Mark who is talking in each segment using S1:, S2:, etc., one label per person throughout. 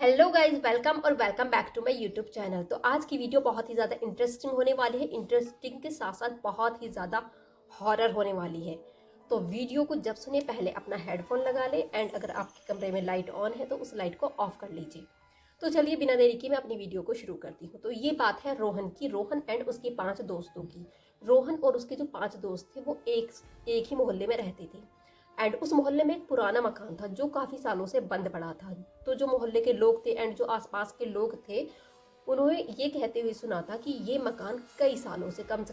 S1: Hello guys, welcome और welcome back to my YouTube channel. तो आज की वीडियो बहुत ही ज़्यादा इंटरेस्टिंग होने वाली है। इंटरेस्टिंग के साथ साथ बहुत ही ज़्यादा हॉरर होने वाली है। तो वीडियो को जब सुने पहले अपना हेडफोन लगा ले एंड अगर आपके कमरे में लाइट ऑन है तो उस लाइट को ऑफ कर लीजिए। तो चलिए बिना देरी के मैं अपनी वीडियो को शुरू करती हूँ। तो ये बात है रोहन की, रोहन एंड उसके 5 दोस्तों की। रोहन और उसके जो 5 दोस्त थे वो एक ही मोहल्ले में रहते थे एंड उस मोहल्ले में एक पुराना मकान था जो काफ़ी सालों से बंद पड़ा था। तो जो मोहल्ले के लोग थे एंड जो आसपास के लोग थे उन्होंने ये कहते हुए सुना था कि ये मकान कई सालों से कम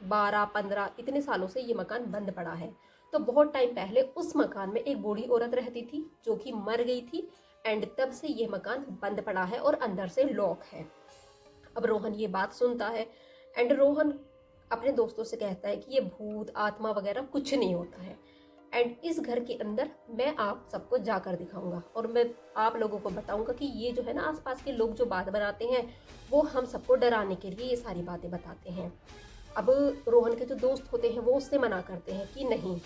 S1: 12-15 इतने सालों से ये मकान बंद पड़ा है। तो बहुत टाइम पहले उस मकान में एक बूढ़ी औरत रहती थी जो कि मर गई थी एंड तब से ये मकान बंद पड़ा है और अंदर से लॉक है। अब रोहन ये बात सुनता है एंड रोहन अपने दोस्तों से कहता है कि ये भूत आत्मा वगैरह कुछ नहीं होता है एंड इस घर के अंदर मैं आप सबको जाकर दिखाऊंगा और मैं आप लोगों को बताऊंगा कि ये जो है ना आसपास के लोग जो बात बनाते हैं वो हम सबको डराने के लिए ये सारी बातें बताते हैं। अब रोहन के जो दोस्त होते हैं वो उससे मना करते हैं कि नहीं,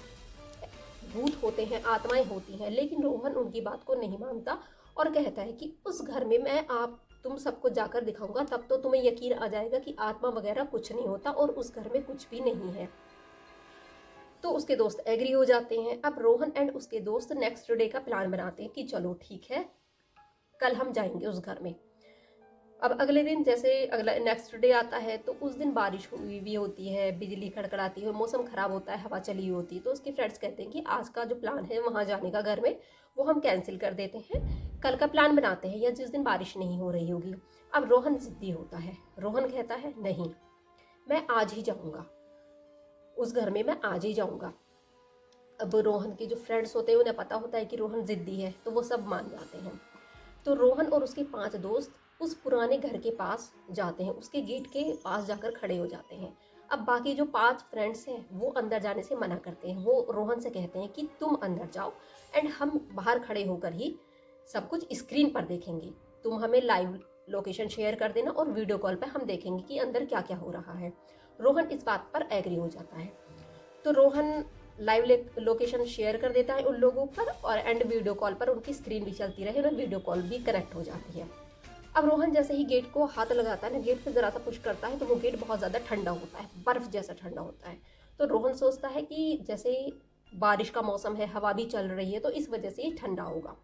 S1: भूत होते हैं, आत्माएं होती हैं, लेकिन रोहन उनकी बात को नहीं मानता और कहता है कि उस घर में मैं आप तुम सबको जाकर दिखाऊंगा, तब तो तुम्हें यकीन आ जाएगा कि आत्मा वगैरह कुछ नहीं होता और उस घर में कुछ भी नहीं है। तो उसके दोस्त एग्री हो जाते हैं। अब रोहन एंड उसके दोस्त नेक्स्ट डे का प्लान बनाते हैं कि चलो ठीक है, कल हम जाएंगे उस घर में। अब अगले दिन जैसे अगला नेक्स्ट डे आता है तो उस दिन बारिश हुई भी होती है, बिजली खड़खड़ाती है, मौसम खराब होता है, हवा चली हुई होती है। तो उसके फ्रेंड्स कहते हैं कि आज का जो प्लान है वहाँ जाने का घर में वो हम कैंसिल कर देते हैं, कल का प्लान बनाते हैं या जिस दिन बारिश नहीं हो रही होगी। अब रोहन जिद्दी होता है, रोहन कहता है नहीं, मैं आज ही जाऊँगा उस घर में, मैं आज ही जाऊँगा। अब रोहन के जो फ्रेंड्स होते हैं उन्हें पता होता है कि रोहन जिद्दी है तो वो सब मान जाते हैं। तो रोहन और उसके 5 दोस्त उस पुराने घर के पास जाते हैं, उसके गेट के पास जाकर खड़े हो जाते हैं। अब बाकी जो 5 फ्रेंड्स हैं वो अंदर जाने से मना करते हैं। वो रोहन से कहते हैं कि तुम अंदर जाओ एंड हम बाहर खड़े होकर ही सब कुछ स्क्रीन पर देखेंगे, तुम हमें लाइव लोकेशन शेयर कर देना और वीडियो कॉल पर हम देखेंगे कि अंदर क्या क्या हो रहा है। रोहन इस बात पर एग्री हो जाता है। तो रोहन लाइव लोकेशन शेयर कर देता है उन लोगों पर और एंड वीडियो कॉल पर उनकी स्क्रीन भी चलती रहे और वीडियो कॉल भी कनेक्ट हो जाती है। अब रोहन जैसे ही गेट को हाथ लगाता है ना, गेट पे ज़रा सा पुश करता है तो वो गेट बहुत ज़्यादा ठंडा होता है, बर्फ़ जैसा ठंडा होता है। तो रोहन सोचता है कि जैसे बारिश का मौसम है, हवा भी चल रही है तो इस वजह से ये ठंडा होगा।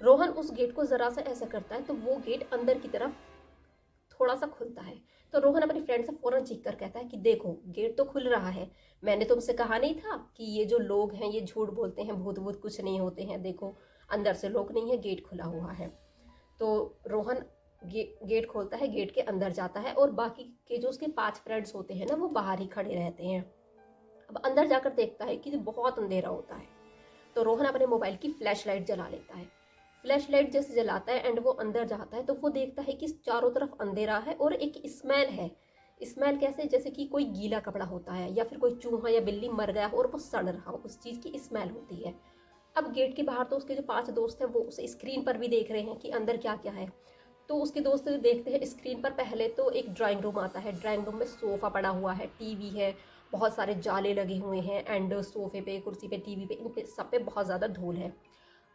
S1: रोहन उस गेट को ज़रा सा ऐसा करता है तो वो गेट अंदर की तरफ थोड़ा सा खुलता है। तो रोहन अपनी फ्रेंड से फौरन चीख कर कहता है कि देखो गेट तो खुल रहा है, मैंने तुमसे कहा नहीं था कि ये जो लोग हैं ये झूठ बोलते हैं, भूत भूत कुछ नहीं होते हैं, देखो अंदर से लोग नहीं है, गेट खुला हुआ है। तो रोहन गेट खोलता है, गेट के अंदर जाता है और बाकी के जो उसके 5 फ्रेंड्स होते हैं ना वो बाहर ही खड़े रहते हैं। अब अंदर जाकर देखता है कि बहुत अंधेरा होता है। तो रोहन अपने मोबाइल की फ्लैश लाइट जला लेता है। फ्लैश लाइट जैसे जलाता है एंड वो अंदर जाता है तो वो देखता है कि चारों तरफ अंधेरा है और एक स्मेल है। स्मेल कैसे, जैसे कि कोई गीला कपड़ा होता है या फिर कोई चूहा या बिल्ली मर गया हो और वो सड़ रहा हो, उस चीज़ की स्मेल होती है। अब गेट के बाहर तो उसके जो 5 दोस्त हैं वो उस स्क्रीन पर भी देख रहे हैं कि अंदर क्या क्या है। तो उसके दोस्त देखते हैं स्क्रीन पर, पहले तो एक ड्राइंग रूम आता है। ड्राइंग रूम में सोफ़ा पड़ा हुआ है, टीवी है, बहुत सारे जाले लगे हुए हैं एंड सोफ़े पे, कुर्सी पे, टीवी पे, इन पे सब पे बहुत ज़्यादा धूल है।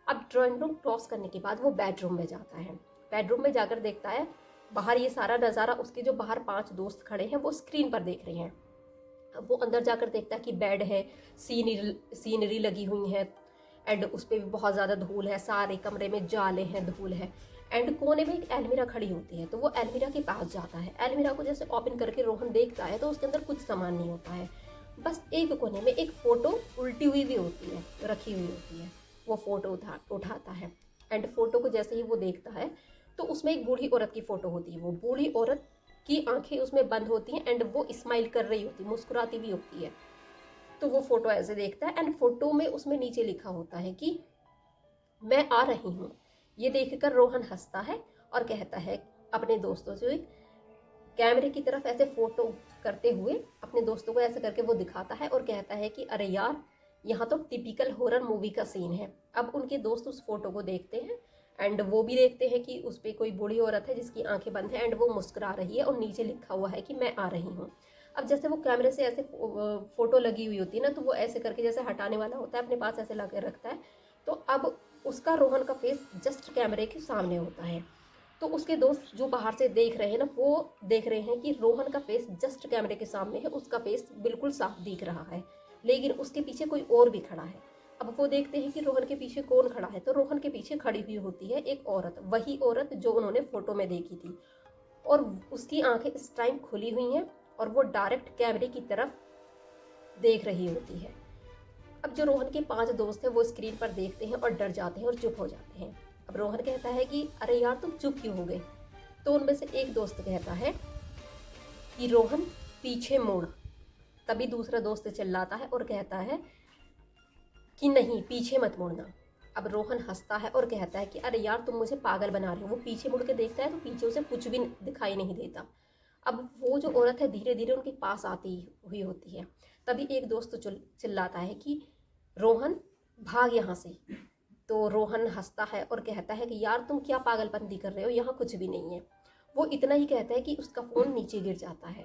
S1: अब ड्राइंग रूम क्रॉस करने के बाद वो बेडरूम में जाता है। बेडरूम में जाकर देखता है बाहर ये सारा नज़ारा, उसके जो बाहर 5 दोस्त खड़े हैं वो स्क्रीन पर देख रहे हैं। अब वो अंदर जाकर देखता है कि बेड है, सीनरी लगी हुई है एंड उस पर भी बहुत ज़्यादा धूल है, सारे कमरे में जाले हैं, धूल है एंड कोने में एक अलमीरा खड़ी होती है। तो वो अलमीरा के पास जाता है। अलमीरा को जैसे ओपन करके रोहन देखता है तो उसके अंदर कुछ सामान नहीं होता है, बस एक कोने में एक फ़ोटो उल्टी हुई भी होती है, रखी हुई होती है। वो फ़ोटो उठाता है एंड फोटो को जैसे ही वो देखता है तो उसमें एक बूढ़ी औरत की फ़ोटो होती है। वो बूढ़ी औरत की आंखें उसमें बंद होती हैं एंड वो स्माइल कर रही होती है, मुस्कुराती भी होती है। तो वो फ़ोटो ऐसे देखता है एंड फोटो में उसमें नीचे लिखा होता है कि मैं आ रही हूँ। ये देखकर रोहन हंसता है और कहता है अपने दोस्तों से, कैमरे की तरफ ऐसे फोटो करते हुए अपने दोस्तों को ऐसे करके वो दिखाता है और कहता है कि अरे यार, यहाँ तो टिपिकल हॉरर मूवी का सीन है। अब उनके दोस्त उस फोटो को देखते हैं एंड वो भी देखते हैं कि उस पर कोई बूढ़ी औरत है जिसकी आंखें बंद है एंड वो मुस्कुरा रही है और नीचे लिखा हुआ है कि मैं आ रही हूँ। अब जैसे वो कैमरे से ऐसे फोटो लगी हुई होती है ना, तो वो ऐसे करके जैसे हटाने वाला होता है अपने पास ऐसे ला के रखता है। तो अब उसका रोहन का फेस जस्ट कैमरे के सामने होता है। तो उसके दोस्त जो बाहर से देख रहे हैं ना, वो देख रहे हैं कि रोहन का फेस जस्ट कैमरे के सामने है, उसका फेस बिल्कुल साफ दिख रहा है, लेकिन उसके पीछे कोई और भी खड़ा है। अब वो देखते हैं कि रोहन के पीछे कौन खड़ा है, तो रोहन के पीछे खड़ी हुई होती है एक औरत, वही औरत जो उन्होंने फोटो में देखी थी, और उसकी आंखें इस टाइम खुली हुई हैं और वो डायरेक्ट कैमरे की तरफ देख रही होती है। अब जो रोहन के 5 दोस्त हैं वो स्क्रीन पर देखते हैं और डर जाते हैं और चुप हो जाते हैं। अब रोहन कहता है कि अरे यार तुम चुप क्यों हो गए। तो उनमें से एक दोस्त कहता है कि रोहन पीछे मुड़। तभी दूसरा दोस्त चिल्लाता है और कहता है कि नहीं, पीछे मत मुड़ना। अब रोहन हंसता है और कहता है कि अरे यार तुम मुझे पागल बना रहे हो। वो पीछे मुड़ के देखता है तो पीछे उसे कुछ भी दिखाई नहीं देता। अब वो जो औरत है धीरे धीरे उनके पास आती हुई होती है। तभी एक दोस्त चिल्लाता है कि रोहन भाग यहाँ से। तो रोहन हंसता है और कहता है कि यार तुम क्या पागलपंती कर रहे हो, यहाँ कुछ भी नहीं है। वो इतना ही कहता है कि उसका फ़ोन नीचे गिर जाता है।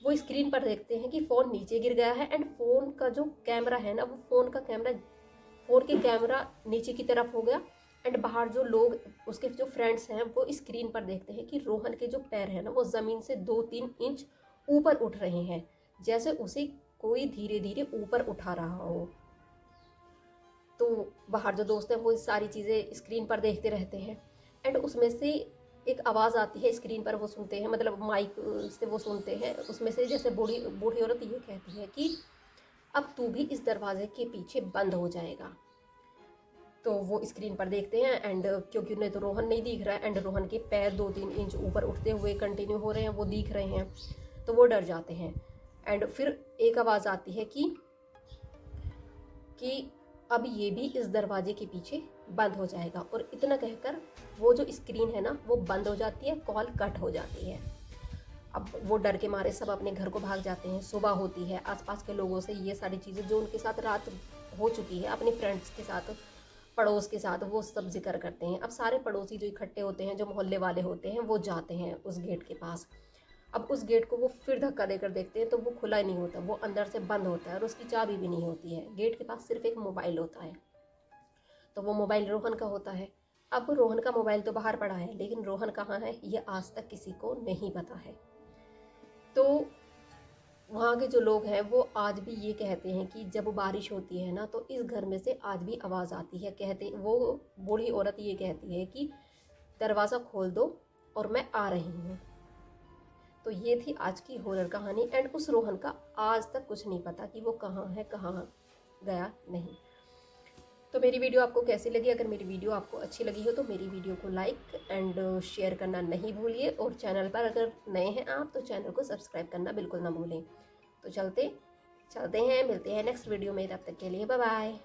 S1: वो स्क्रीन पर देखते हैं कि फ़ोन नीचे गिर गया है एंड फ़ोन का जो कैमरा है ना, वो फ़ोन के कैमरा नीचे की तरफ हो गया। एंड बाहर जो लोग, उसके जो फ्रेंड्स हैं, वो स्क्रीन पर देखते हैं कि रोहन के जो पैर हैं ना, वो ज़मीन से 2-3 इंच ऊपर उठ रहे हैं, जैसे उसे कोई धीरे धीरे ऊपर उठा रहा हो। तो बाहर जो दोस्त हैं वो सारी चीज़ें स्क्रीन पर देखते रहते हैं। एंड उसमें से एक आवाज़ आती है स्क्रीन पर, वो सुनते हैं, मतलब माइक से वो सुनते हैं। उसमें से जैसे बूढ़ी बूढ़ी औरत ये कहती है कि अब तू भी इस दरवाजे के पीछे बंद हो जाएगा। तो वो स्क्रीन पर देखते हैं एंड क्योंकि उन्हें तो रोहन नहीं दिख रहा है एंड रोहन के पैर 2-3 इंच ऊपर उठते हुए कंटिन्यू हो रहे हैं, वो दिख रहे हैं, तो वो डर जाते हैं। एंड फिर एक आवाज़ आती है कि अब ये भी इस दरवाजे के पीछे बंद हो जाएगा। और इतना कहकर वो जो स्क्रीन है ना, वो बंद हो जाती है, कॉल कट हो जाती है। अब वो डर के मारे सब अपने घर को भाग जाते हैं। सुबह होती है, आसपास के लोगों से ये सारी चीज़ें जो उनके साथ रात हो चुकी है, अपने फ्रेंड्स के साथ, पड़ोस के साथ, वो सब जिक्र करते हैं। अब सारे पड़ोसी जो इकट्ठे होते हैं, जो मोहल्ले वाले होते हैं, वो जाते हैं उस गेट के पास। अब उस गेट को वो फिर धक्का देकर देखते हैं तो वो खुला ही नहीं होता, वो अंदर से बंद होता है और उसकी चाबी भी नहीं होती है। गेट के पास सिर्फ एक मोबाइल होता है, तो वो मोबाइल रोहन का होता है। अब रोहन का मोबाइल तो बाहर पड़ा है, लेकिन रोहन कहाँ है ये आज तक किसी को नहीं पता है। तो वहाँ के जो लोग हैं वो आज भी ये कहते हैं कि जब बारिश होती है ना, तो इस घर में से आज भी आवाज़ आती है। कहते वो बूढ़ी औरत ये कहती है कि दरवाज़ा खोल दो और मैं आ रही हूँ। तो ये थी आज की हॉरर कहानी। एंड उस रोहन का आज तक कुछ नहीं पता कि वो कहाँ है, कहाँ गया नहीं। तो मेरी वीडियो आपको कैसी लगी? अगर मेरी वीडियो आपको अच्छी लगी हो तो मेरी वीडियो को लाइक एंड शेयर करना नहीं भूलिए, और चैनल पर अगर नए हैं आप तो चैनल को सब्सक्राइब करना बिल्कुल ना भूलें। तो चलते हैं, मिलते हैं नेक्स्ट वीडियो में। तब तक के लिए बाय बाय।